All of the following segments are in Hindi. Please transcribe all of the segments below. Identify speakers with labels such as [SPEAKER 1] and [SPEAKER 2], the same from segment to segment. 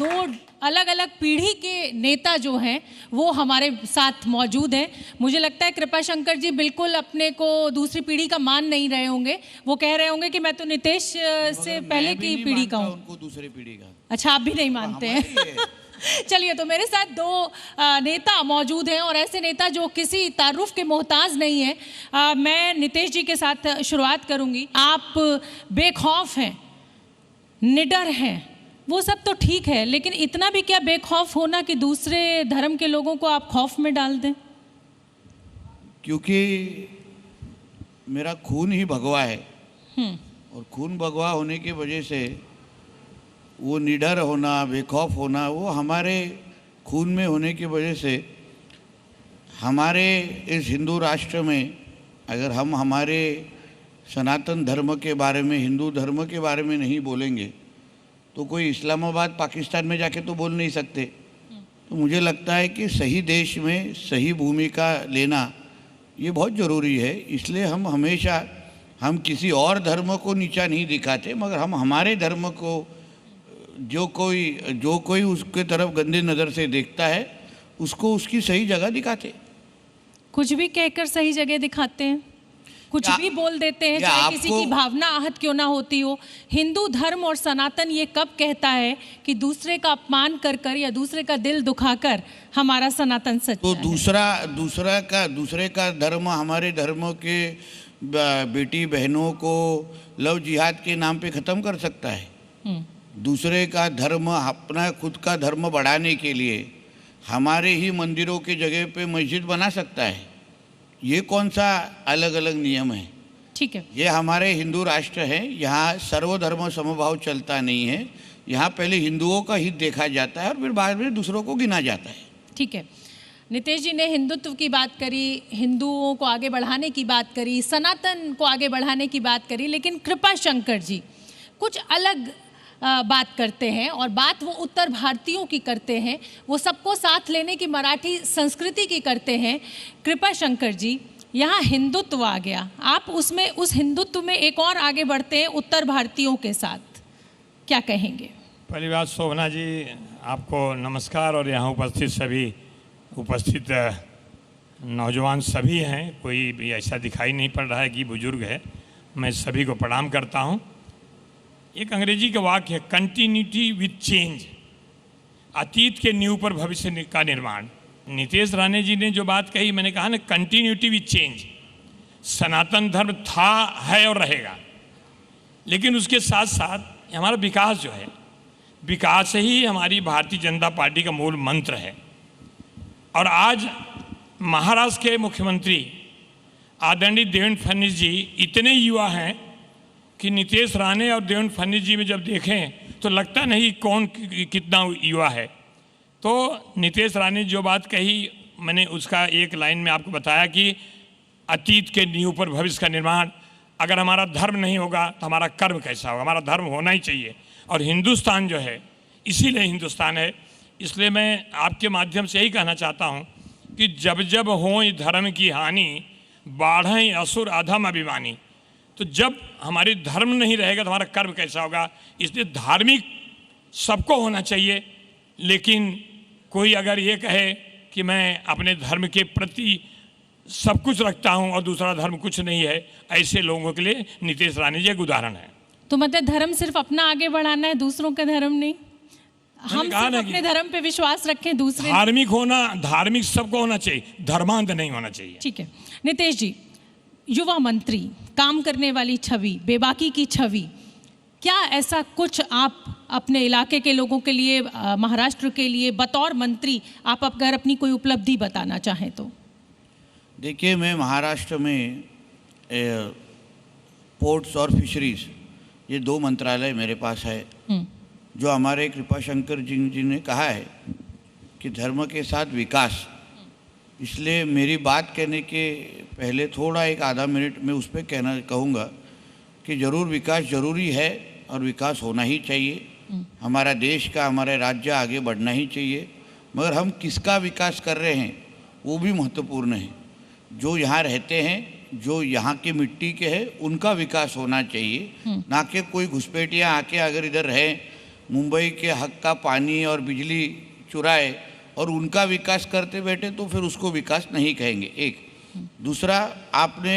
[SPEAKER 1] दो अलग अलग पीढ़ी के नेता जो हैं वो हमारे साथ मौजूद हैं। मुझे लगता है कृपाशंकर जी बिल्कुल अपने को दूसरी पीढ़ी का मान नहीं रहे होंगे। वो कह रहे होंगे कि मैं तो नितेश से पहले की पीढ़ी का हूँ।
[SPEAKER 2] उनको दूसरी पीढ़ी का।
[SPEAKER 1] अच्छा, आप भी नहीं मानते हैं? चलिए, तो मेरे साथ दो नेता मौजूद हैं और ऐसे नेता जो किसी तारुफ के मोहताज नहीं है। मैं नितेश जी के साथ शुरुआत करूंगी। आप बेखौफ हैं, निडर हैं, वो सब तो ठीक है, लेकिन इतना भी क्या बेखौफ होना कि दूसरे धर्म के लोगों को आप खौफ में डाल दें?
[SPEAKER 2] क्योंकि मेरा खून ही भगवा है और खून भगवा होने की वजह से वो निडर होना, बेखौफ होना, वो हमारे खून में होने की वजह से हमारे इस हिंदू राष्ट्र में अगर हम हमारे सनातन धर्म के बारे में, हिंदू धर्म के बारे में नहीं बोलेंगे तो कोई इस्लामाबाद पाकिस्तान में जाके तो बोल नहीं सकते। तो मुझे लगता है कि सही देश में सही भूमिका लेना ये बहुत ज़रूरी है। इसलिए हम हमेशा हम किसी और धर्म को नीचा नहीं दिखाते, मगर हम हमारे धर्म को जो कोई उसके तरफ गंदी नज़र से देखता है उसको उसकी सही जगह दिखाते।
[SPEAKER 1] कुछ भी कहकर सही जगह दिखाते हैं, कुछ भी बोल देते हैं, चाहे किसी की भावना आहत क्यों ना होती हो। हिंदू धर्म और सनातन ये कब कहता है कि दूसरे का अपमान कर कर या दूसरे का दिल दुखाकर हमारा सनातन सच्चा
[SPEAKER 2] तो
[SPEAKER 1] है?
[SPEAKER 2] दूसरे का धर्म हमारे धर्म के बेटी बहनों को लव जिहाद के नाम पे ख़त्म कर सकता है। दूसरे का धर्म अपना खुद का धर्म बढ़ाने के लिए हमारे ही मंदिरों के जगह पे मस्जिद बना सकता है। ये कौन सा अलग अलग नियम है?
[SPEAKER 1] ठीक है,
[SPEAKER 2] ये हमारे हिंदू राष्ट्र है, यहाँ सर्वधर्म समभाव चलता नहीं है। यहाँ पहले हिंदुओं का हित देखा जाता है और फिर बाद में दूसरों को गिना जाता है।
[SPEAKER 1] ठीक है, नितेश जी ने हिंदुत्व की बात करी, हिंदुओं को आगे बढ़ाने की बात करी, सनातन को आगे बढ़ाने की बात करी, लेकिन कृपाशंकर जी कुछ अलग बात करते हैं और बात वो उत्तर भारतीयों की करते हैं, वो सबको साथ लेने की मराठी संस्कृति की करते हैं। कृपाशंकर जी, यहाँ हिंदुत्व आ गया, आप उसमें उस हिंदुत्व में एक और आगे बढ़ते हैं उत्तर भारतीयों के साथ, क्या कहेंगे?
[SPEAKER 3] पहली बात शोभना जी, आपको नमस्कार और यहाँ उपस्थित नौजवान सभी हैं, कोई भी ऐसा दिखाई नहीं पड़ रहा है कि बुजुर्ग है। मैं सभी को प्रणाम करता हूँ। एक अंग्रेजी का वाक्य है, कंटिन्यूटी विथ चेंज, अतीत के नींव पर भविष्य का निर्माण। नितेश राणे जी ने जो बात कही, मैंने कहा ना, कंटिन्यूटी विथ चेंज। सनातन धर्म था, है और रहेगा, लेकिन उसके साथ साथ हमारा विकास जो है, विकास ही हमारी भारतीय जनता पार्टी का मूल मंत्र है। और आज महाराष्ट्र के मुख्यमंत्री आदरणीय देवेंद्र फडणवीस जी इतने युवा हैं कि नितेश राणे और देवेंद्र फडणवीस जी में जब देखें तो लगता नहीं कौन कितना युवा है। तो नितेश राणे जो बात कही, मैंने उसका एक लाइन में आपको बताया कि अतीत के नींव पर भविष्य का निर्माण। अगर हमारा धर्म नहीं होगा तो हमारा कर्म कैसा होगा? हमारा धर्म होना ही चाहिए। और हिंदुस्तान जो है, इसीलिए हिंदुस्तान है। इसलिए मैं आपके माध्यम से यही कहना चाहता हूँ कि जब जब हो धर्म की हानि, बाढ़ें असुर अधम अभिमानी। तो जब हमारी धर्म नहीं रहेगा तो हमारा कर्म कैसा होगा? इसलिए धार्मिक सबको होना चाहिए, लेकिन कोई अगर ये कहे कि मैं अपने धर्म के प्रति सब कुछ रखता हूं और दूसरा धर्म कुछ नहीं है, ऐसे लोगों के लिए नितेश राणे जी एक उदाहरण है।
[SPEAKER 1] तो मतलब धर्म सिर्फ अपना आगे बढ़ाना है, दूसरों का धर्म नहीं? हम सिर्फ अपने धर्म पे विश्वास रखें, दूसरे
[SPEAKER 3] धार्मिक होना, धार्मिक सबको होना चाहिए, धर्मांध नहीं होना चाहिए।
[SPEAKER 1] ठीक है नितेश जी, युवा मंत्री, काम करने वाली छवि, बेबाकी की छवि, क्या ऐसा कुछ आप अपने इलाके के लोगों के लिए, महाराष्ट्र के लिए बतौर मंत्री आप अगर अपनी कोई उपलब्धि बताना चाहें तो?
[SPEAKER 2] देखिए, मैं महाराष्ट्र में पोर्ट्स और फिशरीज, ये दो मंत्रालय मेरे पास है। जो हमारे कृपाशंकर जी ने कहा है कि धर्म के साथ विकास, इसलिए मेरी बात कहने के पहले थोड़ा एक आधा मिनट में उस पर कहूँगा कि ज़रूर विकास ज़रूरी है और विकास होना ही चाहिए। हमारा देश का, हमारा राज्य आगे बढ़ना ही चाहिए, मगर हम किसका विकास कर रहे हैं वो भी महत्वपूर्ण है। जो यहाँ रहते हैं, जो यहाँ की मिट्टी के हैं, उनका विकास होना चाहिए, ना कि कोई घुसपैठियाँ आके अगर इधर रहें मुंबई के हक का पानी और बिजली चुराए और उनका विकास करते बैठे तो फिर उसको विकास नहीं कहेंगे। एक दूसरा, आपने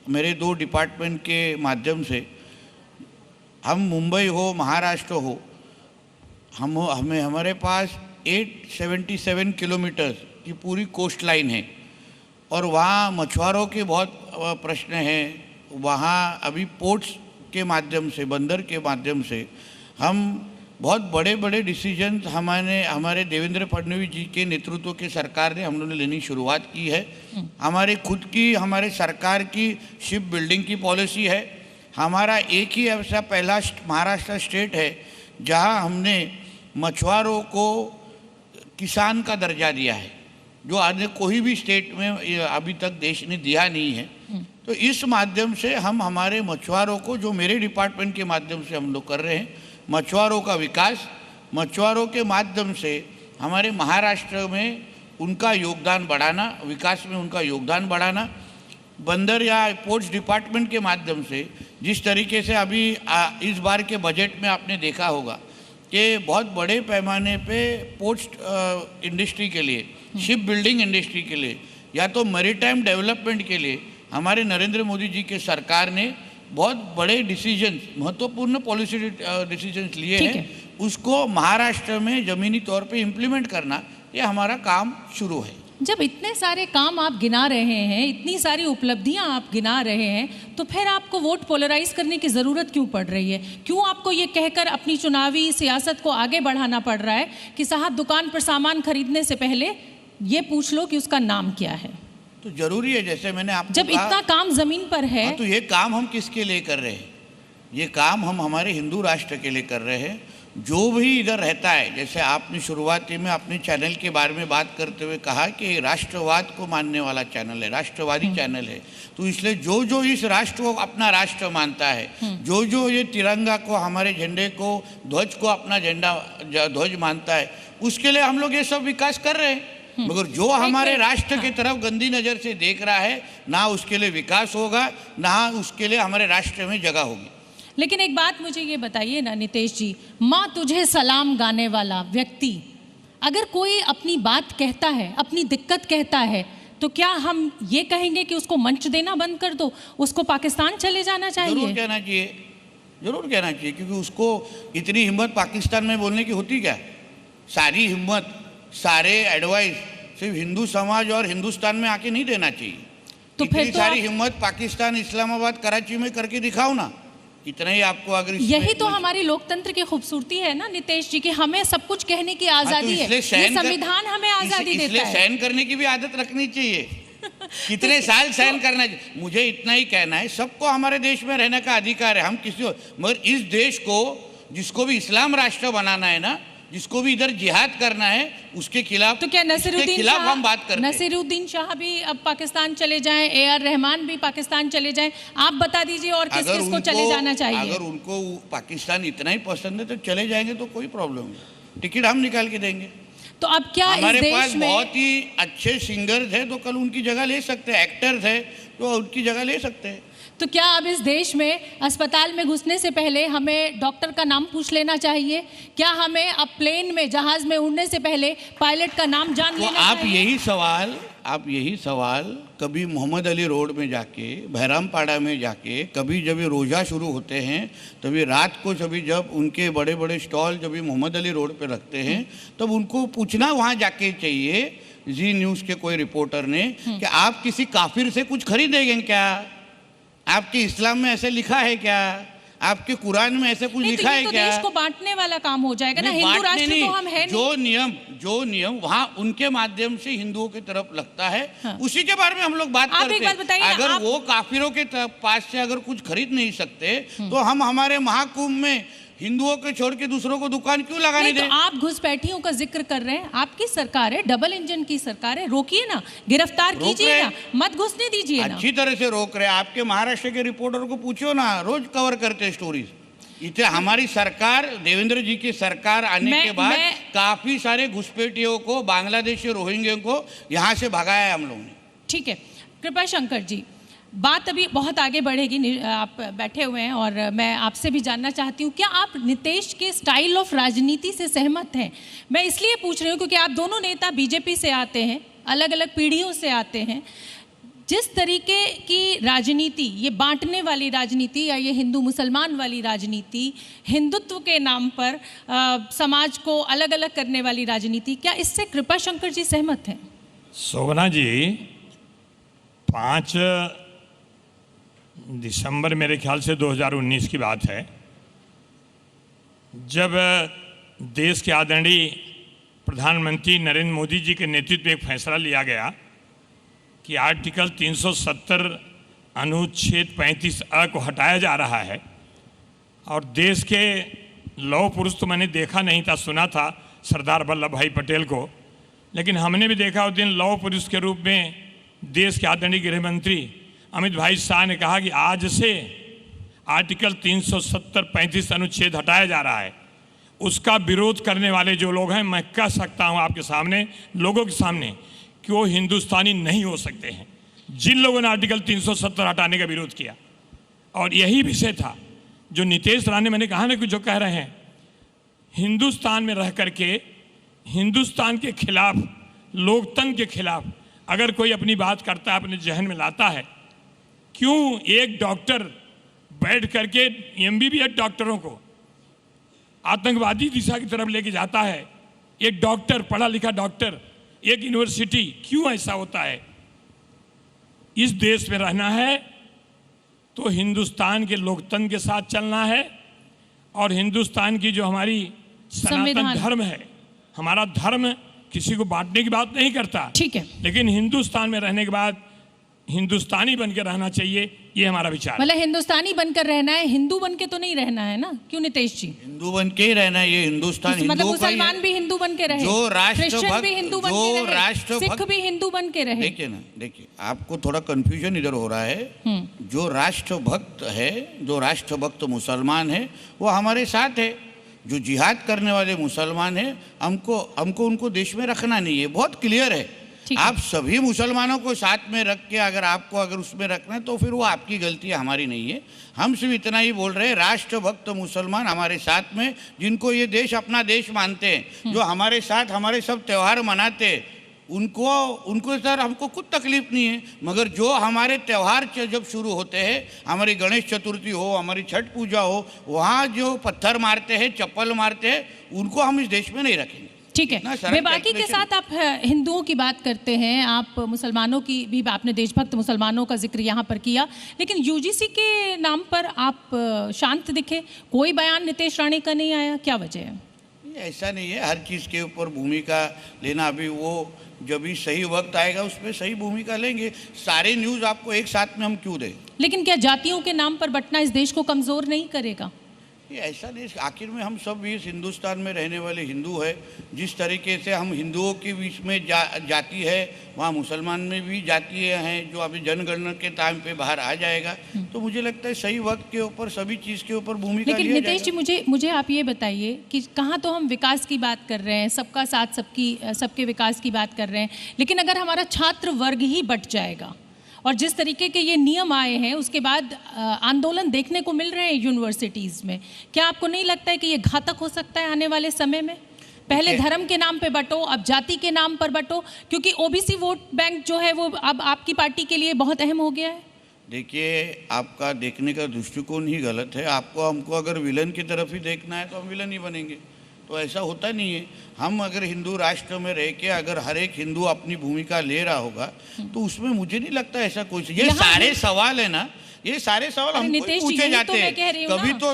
[SPEAKER 2] मेरे 2 डिपार्टमेंट के माध्यम से, हम मुंबई हो महाराष्ट्र हो, हमारे पास 877 किलोमीटर की पूरी कोस्ट लाइन है और वहाँ मछुआरों के बहुत प्रश्न हैं। वहाँ अभी पोर्ट्स के माध्यम से, बंदर के माध्यम से हम बहुत बड़े बड़े डिसीजन हमारे देवेंद्र फडणवीस जी के नेतृत्व के सरकार ने हम लोगों ने लेनी शुरुआत की है। हमारे सरकार की शिप बिल्डिंग की पॉलिसी है। हमारा एक ही ऐसा पहला महाराष्ट्र स्टेट है जहां हमने मछुआरों को किसान का दर्जा दिया है, जो अन्य कोई भी स्टेट में अभी तक देश ने दिया नहीं है। तो इस माध्यम से हम हमारे मछुआरों को, जो मेरे डिपार्टमेंट के माध्यम से हम लोग कर रहे हैं, मछुआरों का विकास, मछुआरों के माध्यम से हमारे महाराष्ट्र में उनका योगदान बढ़ाना, विकास में उनका योगदान बढ़ाना, बंदर या पोर्ट्स डिपार्टमेंट के माध्यम से जिस तरीके से अभी इस बार के बजट में आपने देखा होगा कि बहुत बड़े पैमाने पे पोर्ट्स इंडस्ट्री के लिए, शिप बिल्डिंग इंडस्ट्री के लिए, या तो मैरीटाइम डेवलपमेंट के लिए हमारे नरेंद्र मोदी जी के सरकार ने बहुत बड़े डिसीजंस, महत्वपूर्ण पॉलिसी डिसीजंस लिए हैं। उसको महाराष्ट्र में ज़मीनी तौर पे इम्प्लीमेंट करना, ये हमारा काम शुरू है।
[SPEAKER 1] जब इतने सारे काम आप गिना रहे हैं, इतनी सारी उपलब्धियां आप गिना रहे हैं, तो फिर आपको वोट पोलराइज करने की ज़रूरत क्यों पड़ रही है? क्यों आपको ये कहकर अपनी चुनावी सियासत को आगे बढ़ाना पड़ रहा है कि साहब दुकान पर सामान खरीदने से पहले ये पूछ लो कि उसका नाम क्या है?
[SPEAKER 2] तो जरूरी है, जैसे मैंने आपको
[SPEAKER 1] जब इतना काम जमीन पर है।
[SPEAKER 2] तो ये काम हम किसके लिए कर रहे हैं? ये काम हम हमारे हिंदू राष्ट्र के लिए कर रहे हैं। जो भी इधर रहता है, जैसे आपने शुरुआती में अपने चैनल के बारे में बात करते हुए कहा कि राष्ट्रवाद को मानने वाला चैनल है, राष्ट्रवादी चैनल है, तो इसलिए जो जो इस राष्ट्र को अपना राष्ट्र मानता है, जो जो ये तिरंगा को, हमारे झंडे को, ध्वज को अपना ध्वज मानता है, उसके लिए हम लोग ये सब विकास कर रहे हैं। मगर जो हमारे राष्ट्र की तरफ गंदी नज़र से देख रहा है, ना उसके लिए विकास होगा, ना उसके लिए हमारे राष्ट्र में जगह होगी।
[SPEAKER 1] लेकिन एक बात मुझे ये बताइए ना नितेश जी, माँ तुझे सलाम गाने वाला व्यक्ति अगर कोई अपनी बात कहता है, अपनी दिक्कत कहता है, तो क्या हम ये कहेंगे कि उसको मंच देना बंद कर दो, उसको पाकिस्तान चले जाना चाहिए?
[SPEAKER 2] जरूर कहना चाहिए, जरूर कहना चाहिए, क्योंकि उसको इतनी हिम्मत पाकिस्तान में बोलने की होती क्या? सारी हिम्मत, सारे एडवाइस सिर्फ हिंदू समाज और हिंदुस्तान में आके नहीं देना चाहिए। तो फिर तो सारी हिम्मत पाकिस्तान, इस्लामाबाद, कराची में करके दिखाओ ना। इतना ही आपको अगर
[SPEAKER 1] यही तो हमारी लोकतंत्र की खूबसूरती है ना नितेश जी, कि हमें सब कुछ कहने की आजादी है, ये संविधान हमें आजादी देता है।
[SPEAKER 2] इसलिए सहन करने की भी आदत रखनी चाहिए। कितने साल सहन करना चाहिए? मुझे इतना ही कहना है, सबको हमारे देश में रहने का अधिकार है, हम किसी, मगर इस देश को, जिसको भी इस्लाम राष्ट्र बनाना है ना, जिसको भी इधर जिहाद करना है, उसके खिलाफ,
[SPEAKER 1] तो क्या नसीरुद्दीन शाह,
[SPEAKER 2] हम बात करते हैं।
[SPEAKER 1] नसीरुद्दीन शाह भी अब पाकिस्तान चले जाएं, AR रहमान भी पाकिस्तान चले जाएं, आप बता दीजिए और किस किस को चले जाना चाहिए?
[SPEAKER 2] अगर उनको पाकिस्तान इतना ही पसंद है तो चले जाएंगे, तो कोई प्रॉब्लम नहीं, टिकट हम निकाल के देंगे।
[SPEAKER 1] तो अब क्या
[SPEAKER 2] हमारे पास बहुत ही अच्छे सिंगर्स हैं, तो कल उनकी जगह ले सकते हैं, एक्टर्स हैं तो उनकी जगह ले सकते हैं।
[SPEAKER 1] तो क्या अब इस देश में अस्पताल में घुसने से पहले हमें डॉक्टर का नाम पूछ लेना चाहिए? क्या हमें अब प्लेन में, जहाज में उड़ने से पहले पायलट का नाम जान लेना चाहिए?
[SPEAKER 2] आप यही सवाल कभी मोहम्मद अली रोड में जाके, बहरामपाड़ा में जाके, कभी जब ये रोज़ा शुरू होते हैं, तभी रात को जब उनके बड़े बड़े स्टॉल जब मोहम्मद अली रोड पे रखते हैं, तब उनको पूछना वहाँ जाके चाहिए, जी न्यूज़ के कोई रिपोर्टर ने, कि आप किसी काफिर से कुछ खरीदेंगे क्या? आपके इस्लाम में ऐसे लिखा है क्या? आपके कुरान में ऐसे कुछ लिखा है क्या?
[SPEAKER 1] देश को बांटने वाला काम हो जाएगा ना, हिंदू राष्ट्र तो हम है नहीं।
[SPEAKER 2] जो नियम वहाँ उनके माध्यम से हिंदुओं की तरफ लगता है, उसी के बारे में हम लोग बात करते हैं। अगर वो काफिरों के पास से अगर कुछ खरीद नहीं सकते, तो हम हमारे महाकुंभ में हिंदुओं को छोड़ के दूसरों को दुकान क्यों लगाने दें?
[SPEAKER 1] तो आप घुसपैठियों का जिक्र कर रहे हैं, आपकी सरकार है, डबल इंजन की सरकार है, रोकिए ना, गिरफ्तार कीजिए ना, मत घुसने दीजिए ना।
[SPEAKER 2] अच्छी तरह से रोक रहे हैं। आपके महाराष्ट्र के रिपोर्टर को पूछो ना, रोज कवर करते हैं स्टोरीज। इतने हमारी सरकार, देवेंद्र जी की सरकार आने के बाद काफी सारे घुसपैठियों को, बांग्लादेशी रोहिंग्या को यहाँ से भगाया है हम लोगों ने।
[SPEAKER 1] ठीक है, कृपा शंकर जी, बात अभी बहुत आगे बढ़ेगी, आप बैठे हुए हैं और मैं आपसे भी जानना चाहती हूँ, क्या आप नीतीश के स्टाइल ऑफ राजनीति से सहमत हैं? मैं इसलिए पूछ रही हूँ क्योंकि आप दोनों नेता बीजेपी से आते हैं, अलग अलग पीढ़ियों से आते हैं। जिस तरीके की राजनीति, ये बांटने वाली राजनीति या ये हिंदू मुसलमान वाली राजनीति, हिंदुत्व के नाम पर समाज को अलग अलग करने वाली राजनीति, क्या इससे कृपाशंकर जी सहमत हैं?
[SPEAKER 3] शोभना जी, 5 दिसंबर मेरे ख्याल से 2019 की बात है, जब देश के आदरणीय प्रधानमंत्री नरेंद्र मोदी जी के नेतृत्व में एक फैसला लिया गया कि आर्टिकल 370 अनुच्छेद 35A को हटाया जा रहा है। और देश के लौह पुरुष तो मैंने देखा नहीं था, सुना था सरदार वल्लभ भाई पटेल को, लेकिन हमने भी देखा उस दिन लौह पुरुष के रूप में देश के आदरणीय गृह मंत्री अमित भाई शाह ने कहा कि आज से आर्टिकल 370-35 अनुच्छेद हटाया जा रहा है। उसका विरोध करने वाले जो लोग हैं, मैं कह सकता हूं आपके सामने, लोगों के सामने, कि वो हिंदुस्तानी नहीं हो सकते हैं। जिन लोगों ने आर्टिकल 370 हटाने का विरोध किया, और यही विषय था जो नीतीश राणे, मैंने कहा ना कि जो कह रहे हैं, हिंदुस्तान में रह करके हिंदुस्तान के खिलाफ, लोकतंत्र के खिलाफ अगर कोई अपनी बात करता है, अपने जहन में लाता है, क्यों एक डॉक्टर बैठ करके MBBS डॉक्टरों को आतंकवादी दिशा की तरफ लेके जाता है? एक डॉक्टर, पढ़ा लिखा डॉक्टर, एक यूनिवर्सिटी, क्यों ऐसा होता है? इस देश में रहना है तो हिंदुस्तान के लोकतंत्र के साथ चलना है, और हिंदुस्तान की जो हमारी सनातन धर्म है, हमारा धर्म किसी को बांटने की बात नहीं करता,
[SPEAKER 1] ठीक है,
[SPEAKER 3] लेकिन हिंदुस्तान में रहने के बाद हिंदुस्तानी बनकर रहना चाहिए, ये हमारा विचार है।
[SPEAKER 1] मतलब हिंदुस्तानी बनकर रहना है, हिंदू बन के तो नहीं रहना है ना? क्यों नीतीश जी?
[SPEAKER 2] हिंदू बन के ही रहना है, ये हिंदुस्तान
[SPEAKER 1] मतलब
[SPEAKER 2] हिंदुओं का ही है।
[SPEAKER 1] मुसलमान भी हिंदू बन के रहे,
[SPEAKER 2] जो
[SPEAKER 1] क्रिश्चियन भी हिंदू बन के रहे, सिख भी हिंदू बन के रहे।
[SPEAKER 2] देखिए ना, देखिए आपको थोड़ा कंफ्यूजन इधर हो रहा है। जो राष्ट्रभक्त है, जो राष्ट्रभक्त मुसलमान है, वो हमारे साथ है। जो जिहाद करने वाले मुसलमान है, हमको उनको देश में रखना नहीं है, बहुत क्लियर है। आप सभी मुसलमानों को साथ में रख के अगर उसमें रखना है तो फिर वो आपकी गलती है, हमारी नहीं है। हम सिर्फ इतना ही बोल रहे हैं, राष्ट्रभक्त मुसलमान हमारे साथ में, जिनको ये देश अपना देश मानते हैं, जो हमारे साथ हमारे सब त्यौहार मनाते हैं, उनको सर हमको कुछ तकलीफ नहीं है। मगर जो हमारे त्यौहार जब शुरू होते हैं, हमारी गणेश चतुर्थी हो, हमारी छठ पूजा हो, वहाँ जो पत्थर मारते हैं, चप्पल मारते हैं, उनको हम इस देश में नहीं रखेंगे।
[SPEAKER 1] ठीक है, बेबाकी के साथ आप हिंदुओं की बात करते हैं, आप मुसलमानों की भी, आपने देशभक्त मुसलमानों का जिक्र यहाँ पर किया, लेकिन UGC के नाम पर आप शांत दिखे, कोई बयान नीतीश राणे का नहीं आया, क्या वजह है?
[SPEAKER 2] ऐसा नहीं है, हर चीज़ के ऊपर भूमिका लेना, अभी वो जब भी सही वक्त आएगा उसमें सही भूमिका लेंगे। सारे न्यूज़ आपको एक साथ में हम क्यों दें?
[SPEAKER 1] लेकिन क्या जातियों के नाम पर बंटना इस देश को कमज़ोर नहीं करेगा?
[SPEAKER 2] ये ऐसा नहीं, आखिर में हम सब भी इस हिंदुस्तान में रहने वाले हिंदू है। जिस तरीके से हम हिंदुओं के बीच में जाति है, वहाँ मुसलमान में भी जातियाँ हैं, जो अभी जनगणना के टाइम पे बाहर आ जाएगा। तो मुझे लगता है सही वक्त के ऊपर सभी चीज़ के ऊपर भूमिका।
[SPEAKER 1] लेकिन नीतीश जी, मुझे आप ये बताइए कि कहाँ तो हम विकास की बात कर रहे हैं, सबका साथ सबके विकास की बात कर रहे हैं, लेकिन अगर हमारा छात्र वर्ग ही बट जाएगा और जिस तरीके के ये नियम आए हैं, उसके बाद आंदोलन देखने को मिल रहे हैं यूनिवर्सिटीज़ में, क्या आपको नहीं लगता है कि ये घातक हो सकता है आने वाले समय में? पहले धर्म के नाम पे बंटो, अब जाति के नाम पर बंटो, क्योंकि OBC वोट बैंक जो है वो अब आपकी पार्टी के लिए बहुत अहम हो गया है।
[SPEAKER 2] देखिए, आपका देखने का दृष्टिकोण ही गलत है। हमको अगर विलन की तरफ ही देखना है तो हम विलन ही बनेंगे, तो ऐसा होता नहीं है। हम अगर हिंदू राष्ट्र में रह के अगर हर एक हिंदू अपनी भूमिका ले रहा होगा तो उसमें मुझे नहीं लगता ऐसा कोई। ये सारे सवाल है ना, ये सारे सवाल हमको पूछे जाते हैं। कभी तो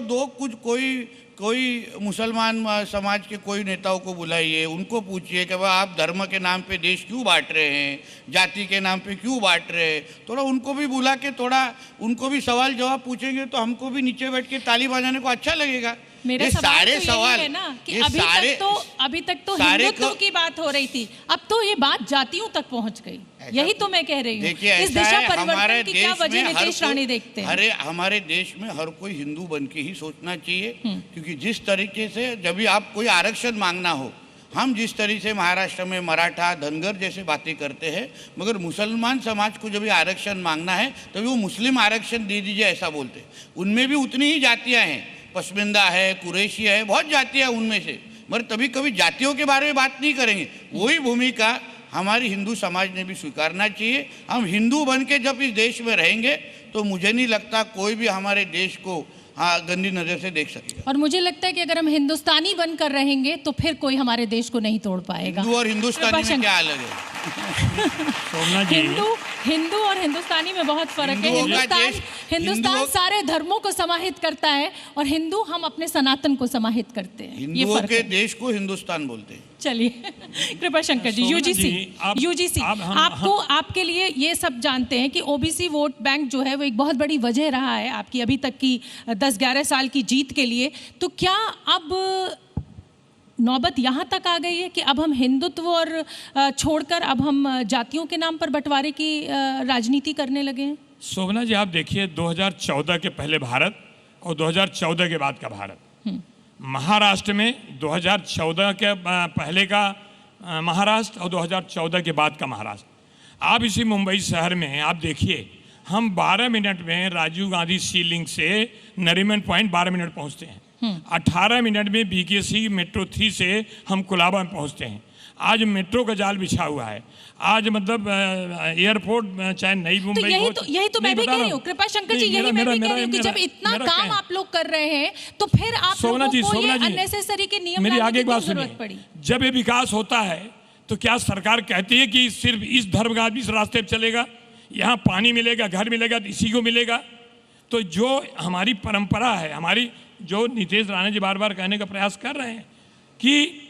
[SPEAKER 2] कोई मुसलमान समाज के कोई नेताओं को बुलाइए, उनको पूछिए कि भाई आप धर्म के नाम पे देश क्यों बांट रहे हैं, जाति के नाम पे क्यों बांट रहे हैं। थोड़ा उनको भी बुला के थोड़ा उनको भी सवाल जवाब पूछेंगे तो हमको भी नीचे बैठ के ताली बजाने को अच्छा लगेगा।
[SPEAKER 1] मेरा सारे तो सवाल है ना कि अभी तक तो हिंदुत्व की बात हो रही थी, अब तो ये बात जातियों तक पहुंच गई। यही तो मैं कह रही हूँ, इस दिशा परिवर्तन की क्या वजह नीतीश राणे देखते हैं?
[SPEAKER 2] हमारे देश में हर कोई हिंदू बन के ही सोचना चाहिए, क्योंकि जिस तरीके से जब भी आप कोई आरक्षण मांगना हो, हम जिस तरीके से महाराष्ट्र में मराठा धनगर जैसे बातें करते हैं, मगर मुसलमान समाज को जब भी आरक्षण मांगना है तभी वो मुस्लिम आरक्षण दे दीजिए ऐसा बोलते हैं। उनमें भी उतनी ही जातियाँ हैं, पशमिंदा है, कुरैशी है, बहुत जातियाँ उनमें से, मगर तभी कभी जातियों के बारे में बात नहीं करेंगे। वही भूमिका हमारी हिंदू समाज ने भी स्वीकारना चाहिए। हम हिंदू बन के जब इस देश में रहेंगे तो मुझे नहीं लगता कोई भी हमारे देश को गंदी नज़र से देख सकेगा।
[SPEAKER 1] और मुझे लगता है कि अगर हम हिंदुस्तानी बनकर रहेंगे तो फिर कोई हमारे देश को नहीं तोड़ पाएगा।
[SPEAKER 2] हिंदू और हिंदुस्तानी में क्या अलग है?
[SPEAKER 3] शोभना जी,
[SPEAKER 1] हिंदू और हिंदुस्तानी में बहुत फर्क है। हिंदुस्तान सारे धर्मों को समाहित करता है और हिंदू हम अपने सनातन को समाहित करते हैं।
[SPEAKER 2] हिंदुओं के देश को हिंदुस्तान बोलते हैं।
[SPEAKER 1] चलिए कृपा शंकर जी, यूजीसी आपको, आपके लिए ये सब जानते हैं कि ओबीसी वोट बैंक जो है वो एक बहुत बड़ी वजह रहा है आपकी अभी तक की 10-11 साल की जीत के लिए। तो क्या अब नौबत यहाँ तक आ गई है कि अब हम हिंदुत्व और छोड़कर अब हम जातियों के नाम पर बंटवारे की राजनीति करने लगे हैं?
[SPEAKER 3] शोभना जी, आप देखिए 2014 के पहले भारत और 2014 के बाद का भारत। महाराष्ट्र में 2014 के पहले का महाराष्ट्र और 2014 के बाद का महाराष्ट्र। आप इसी मुंबई शहर में आप देखिए, हम 12 मिनट में राजीव गांधी सी लिंक से नरीमन पॉइंट 12 मिनट पहुंचते हैं। 18 मिनट में बीकेसी मेट्रो 3 से हम कोलाबा में पहुंचते हैं। आज मेट्रो का जाल बिछा हुआ है। आज मतलब एयरपोर्ट चाहे नई मुंबई
[SPEAKER 1] तो यही तो मैं भी कह रही हूँ कृपा शंकर जी, यही मैं भी कह रही हूँ कि जब इतना काम आप लोग कर रहे हैं तो फिर आप लोगों को ये अननेसेसरी के नियम लाने की जरूरत पड़ी।
[SPEAKER 3] जब ये विकास होता है तो क्या सरकार कहती है कि सिर्फ इस धर्म का आदमी इस रास्ते पर चलेगा, यहाँ पानी मिलेगा, घर मिलेगा तो इसी को मिलेगा? तो जो हमारी परंपरा है, हमारी जो नीतीश राणे जी बार बार कहने का प्रयास कर रहे हैं कि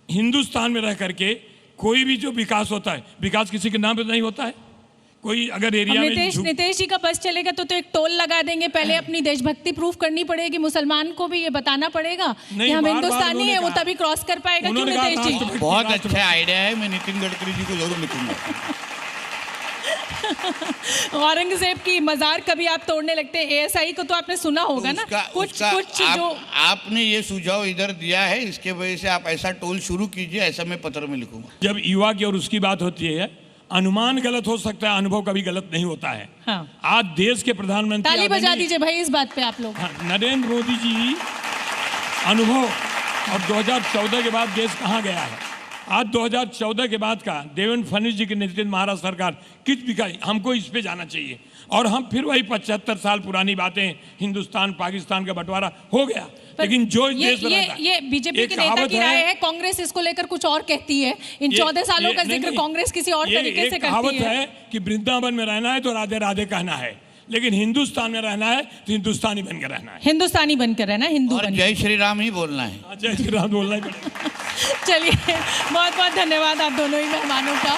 [SPEAKER 3] हिंदुस्तान में रह करके कोई भी जो विकास होता है, विकास किसी के नाम पे नहीं होता है। कोई अगर एरिया में
[SPEAKER 1] नीतीश जी का बस चलेगा तो एक टोल लगा देंगे। पहले अपनी देशभक्ति प्रूफ करनी पड़ेगी, मुसलमान को भी ये बताना पड़ेगा कि हम हिंदुस्तानी है, वो तभी क्रॉस कर पाएगा। क्यों नीतीश जी?
[SPEAKER 2] बहुत अच्छा आइडिया है, मैं नितिन गडकरी जी को जरूर लिखूंगा।
[SPEAKER 1] औरंगजेब की मजार कभी आप तोड़ने लगते हैं, एएसआई को तो आपने सुना होगा ना। कुछ जो
[SPEAKER 2] आपने ये सुझाव इधर दिया है, इसके वजह से आप ऐसा टोल शुरू कीजिए, ऐसा मैं पत्र में लिखूंगा।
[SPEAKER 3] जब युवा की और उसकी बात होती है, अनुमान गलत हो सकता है, अनुभव कभी गलत नहीं होता है।
[SPEAKER 1] हाँ।
[SPEAKER 3] आज देश के प्रधानमंत्री,
[SPEAKER 1] ताली बजा दीजिए भाई इस बात पे आप लोग।
[SPEAKER 3] हाँ, नरेंद्र मोदी जी अनुभव, और 2014 के बाद देश कहाँ गया है। आज 2014 के बाद का देवेंद्र फडणवीस जी के नेतृत्व महाराष्ट्र सरकार किस विकास, हमको इस पे जाना चाहिए। और हम फिर वही 75 साल पुरानी बातें, हिंदुस्तान पाकिस्तान का बंटवारा हो गया, लेकिन जो
[SPEAKER 1] ये बीजेपी के नेता की राय है, कांग्रेस इसको लेकर कुछ और कहती है। इन 14 सालों का जिक्र कांग्रेस किसी और तरीके से करती है
[SPEAKER 3] कि वृंदावन में रहना है तो राधे राधे कहना है, लेकिन हिंदुस्तान में रहना है तो हिंदुस्तानी बनकर रहना है।
[SPEAKER 1] हिंदुस्तानी बनकर रहना है, हिंदू बनकर।
[SPEAKER 2] जय श्री राम ही बोलना है।
[SPEAKER 3] जय श्री राम बोलना ही पड़ेगा।
[SPEAKER 1] चलिए, बहुत बहुत धन्यवाद आप दोनों ही मेहमानों का।